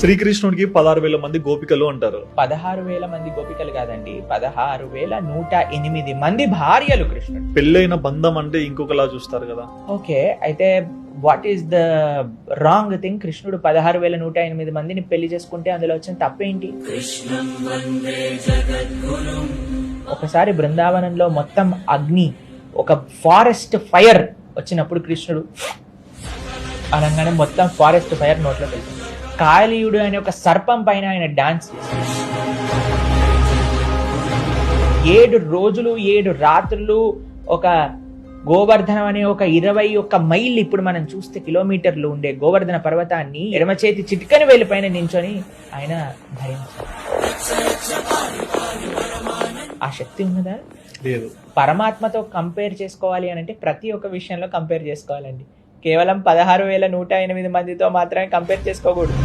శ్రీకృష్ణుడికి 16,000 మంది గోపికలు అంటారు. 16,000 మంది గోపికలు కాదండి, 16,108 మంది భార్యలు కృష్ణుడు. పెళ్ళైన బంధం అంటే ఇంకొకలా చూస్తారు కదా. ఓకే, అయితే what is the wrong thing? కృష్ణుడు 16,108 మందిని పెళ్లి చేసుకుంటే అందులో వచ్చిన తప్పేంటి? ఒకసారి బృందావనంలో మొత్తం అగ్ని, ఒక ఫారెస్ట్ ఫైర్ వచ్చినప్పుడు కృష్ణుడు అనగానే మొత్తం ఫారెస్ట్ ఫైర్ నోట్లో వెళ్తుంది. కాళీయుడు అనే ఒక సర్పం పైన ఆయన డాన్స్ చేశాడు. 7 రోజులు 7 రాత్రులు ఒక గోవర్ధనం అనే ఒక 21 మైళ్ళు, ఇప్పుడు మనం చూస్తే కిలోమీటర్లు ఉండే గోవర్ధన పర్వతాన్ని ఎడమ చేతి చిటికని వేలి పైన నించొని ఆయన ధరించారు. ఆ శక్తి ఉన్నదా? లేదు. పరమాత్మతో కంపేర్ చేసుకోవాలి అని అంటే ప్రతి ఒక్క విషయంలో కంపేర్ చేసుకోవాలండి. కేవలం 16,108 మందితో మాత్రమే కంపేర్ చేసుకోకూడదు.